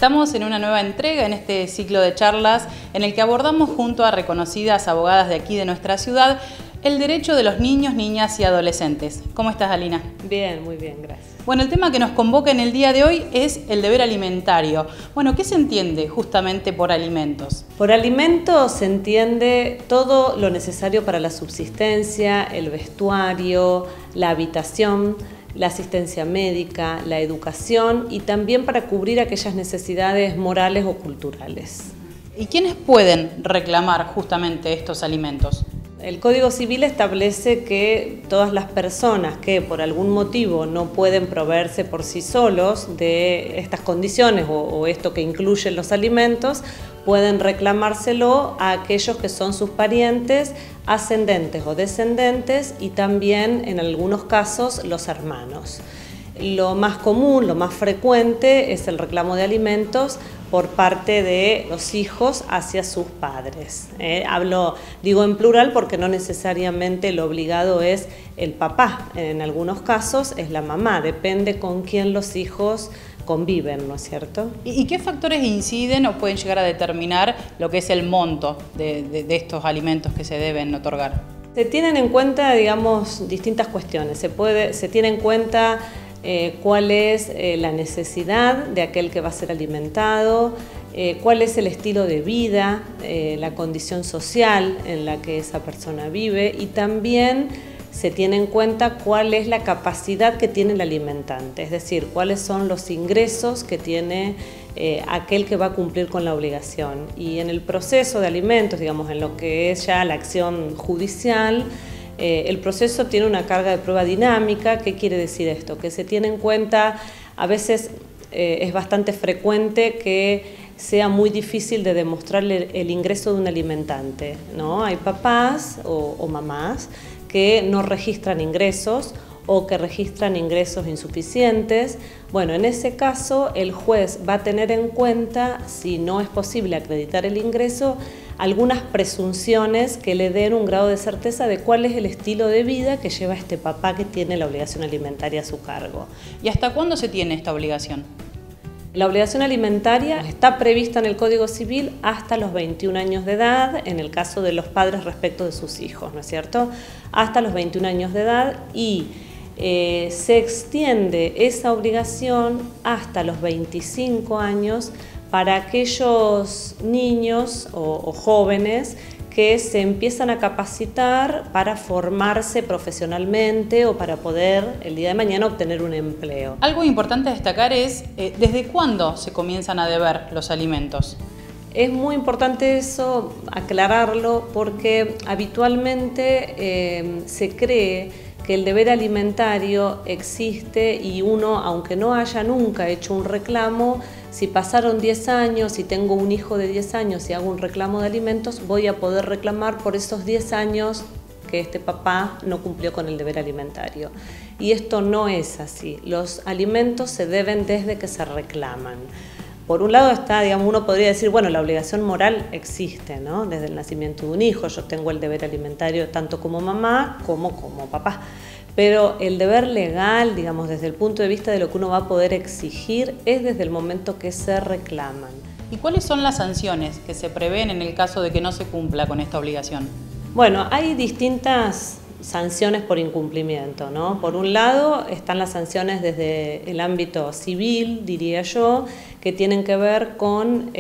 Estamos en una nueva entrega en este ciclo de charlas en el que abordamos junto a reconocidas abogadas de aquí de nuestra ciudad el derecho de los niños, niñas y adolescentes. ¿Cómo estás, Alina? Bien, muy bien, gracias. Bueno, el tema que nos convoca en el día de hoy es el deber alimentario. Bueno, ¿qué se entiende justamente por alimentos? Por alimentos se entiende todo lo necesario para la subsistencia, el vestuario, la habitación, la asistencia médica, la educación y también para cubrir aquellas necesidades morales o culturales. ¿Y quiénes pueden reclamar justamente estos alimentos? El Código Civil establece que todas las personas que por algún motivo no pueden proveerse por sí solos de estas condiciones o esto que incluyen los alimentos, pueden reclamárselo a aquellos que son sus parientes, ascendentes o descendentes y también en algunos casos los hermanos. Lo más común, lo más frecuente es el reclamo de alimentos por parte de los hijos hacia sus padres. Digo en plural porque no necesariamente el obligado es el papá, en algunos casos es la mamá, depende con quién los hijos conviven, ¿no es cierto? ¿Y qué factores inciden o pueden llegar a determinar lo que es el monto de estos alimentos que se deben otorgar? Se tienen en cuenta, digamos, distintas cuestiones. Se tiene en cuenta cuál es la necesidad de aquel que va a ser alimentado, cuál es el estilo de vida, la condición social en la que esa persona vive y también se tiene en cuenta cuál es la capacidad que tiene el alimentante, es decir, cuáles son los ingresos que tiene aquel que va a cumplir con la obligación. Y en el proceso de alimentos, digamos, en lo que es ya la acción judicial, el proceso tiene una carga de prueba dinámica. ¿Qué quiere decir esto? Que se tiene en cuenta, a veces es bastante frecuente que sea muy difícil de demostrarle el ingreso de un alimentante, ¿no? Hay papás o mamás que no registran ingresos o que registran ingresos insuficientes. Bueno, en ese caso el juez va a tener en cuenta, si no es posible acreditar el ingreso, algunas presunciones que le den un grado de certeza de cuál es el estilo de vida que lleva este papá que tiene la obligación alimentaria a su cargo. ¿Y hasta cuándo se tiene esta obligación? La obligación alimentaria está prevista en el Código Civil hasta los 21 años de edad, en el caso de los padres respecto de sus hijos, ¿no es cierto? Hasta los 21 años de edad y se extiende esa obligación hasta los 25 años para aquellos niños o jóvenes que se empiezan a capacitar para formarse profesionalmente o para poder el día de mañana obtener un empleo. Algo importante a destacar es ¿desde cuándo se comienzan a deber los alimentos? Es muy importante eso, aclararlo, porque habitualmente se cree que el deber alimentario existe y uno, aunque no haya nunca hecho un reclamo, si pasaron 10 años, si tengo un hijo de 10 años y hago un reclamo de alimentos, voy a poder reclamar por esos 10 años que este papá no cumplió con el deber alimentario. Y esto no es así. Los alimentos se deben desde que se reclaman. Por un lado está, digamos, uno podría decir, bueno, la obligación moral existe, ¿no? Desde el nacimiento de un hijo, yo tengo el deber alimentario tanto como mamá como papá. Pero el deber legal, digamos, desde el punto de vista de lo que uno va a poder exigir, es desde el momento que se reclaman. ¿Y cuáles son las sanciones que se prevén en el caso de que no se cumpla con esta obligación? Bueno, hay distintas sanciones por incumplimiento, ¿no? Por un lado están las sanciones desde el ámbito civil, diría yo, que tienen que ver con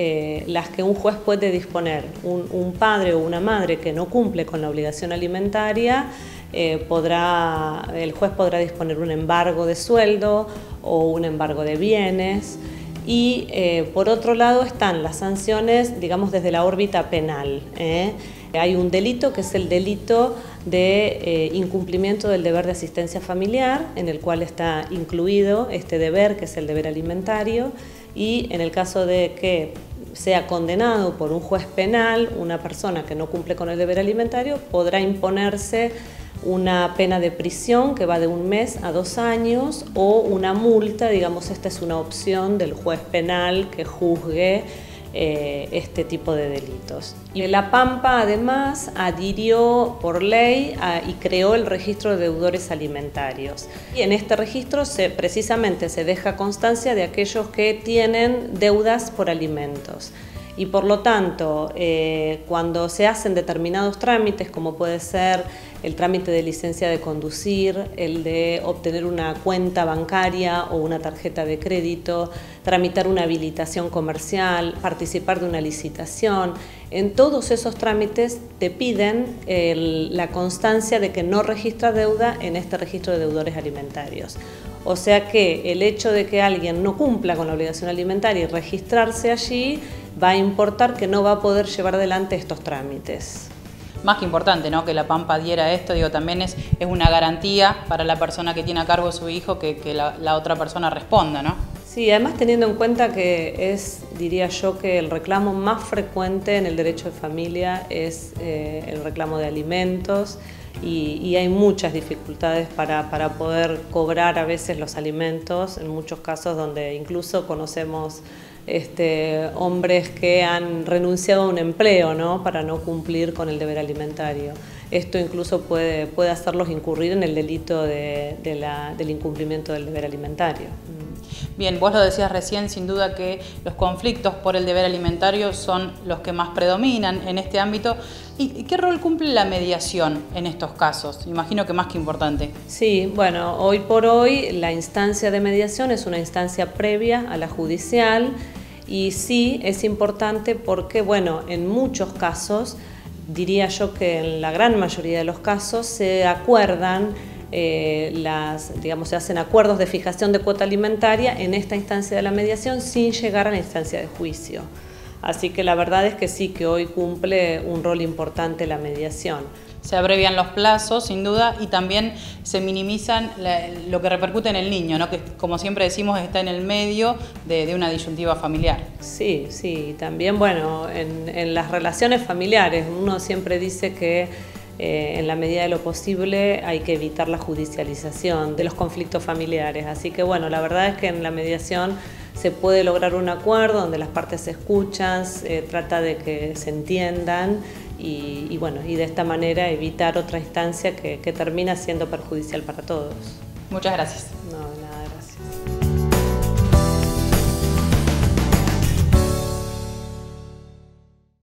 las que un juez puede disponer. Un padre o una madre que no cumple con la obligación alimentaria, el juez podrá disponer un embargo de sueldo o un embargo de bienes. Y por otro lado están las sanciones, digamos, desde la órbita penal. Hay un delito que es el delito de incumplimiento del deber de asistencia familiar, en el cual está incluido este deber, que es el deber alimentario, y en el caso de que sea condenado por un juez penal, una persona que no cumple con el deber alimentario, podrá imponerse una pena de prisión que va de 1 mes a 2 años o una multa, digamos, esta es una opción del juez penal que juzgue este tipo de delitos. Y La Pampa además adhirió por ley y creó el registro de deudores alimentarios. Y en este registro precisamente se deja constancia de aquellos que tienen deudas por alimentos. Y por lo tanto, cuando se hacen determinados trámites, como puede ser el trámite de licencia de conducir, el de obtener una cuenta bancaria o una tarjeta de crédito, tramitar una habilitación comercial, participar de una licitación, en todos esos trámites te piden la constancia de que no registras deuda en este registro de deudores alimentarios. O sea que el hecho de que alguien no cumpla con la obligación alimentaria y registrarse allí va a importar que no va a poder llevar adelante estos trámites. Más que importante, ¿no?, que La Pampa adhiera a esto, también es una garantía para la persona que tiene a cargo a su hijo que la otra persona responda, ¿no? Sí, además teniendo en cuenta que diría yo, que el reclamo más frecuente en el derecho de familia es el reclamo de alimentos y hay muchas dificultades para poder cobrar a veces los alimentos, en muchos casos donde incluso conocemos hombres que han renunciado a un empleo, ¿no?, para no cumplir con el deber alimentario. Esto incluso puede hacerlos incurrir en el delito del incumplimiento del deber alimentario. Bien, vos lo decías recién, sin duda que los conflictos por el deber alimentario son los que más predominan en este ámbito. ¿Y qué rol cumple la mediación en estos casos? Imagino que más que importante. Sí, bueno, hoy por hoy la instancia de mediación es una instancia previa a la judicial y sí es importante porque, bueno, en muchos casos, diría yo que en la gran mayoría de los casos se acuerdan se hacen acuerdos de fijación de cuota alimentaria en esta instancia de la mediación sin llegar a la instancia de juicio. Así que la verdad es que sí, que hoy cumple un rol importante la mediación. Se abrevian los plazos, sin duda, y también se minimizan lo que repercute en el niño, ¿no?, que como siempre decimos está en el medio de una disyuntiva familiar. Sí, sí, también, bueno, en las relaciones familiares uno siempre dice que en la medida de lo posible hay que evitar la judicialización de los conflictos familiares. Así que bueno, la verdad es que en la mediación se puede lograr un acuerdo donde las partes se escuchan, trata de que se entiendan y de esta manera evitar otra instancia que termina siendo perjudicial para todos. Muchas gracias. No, nada.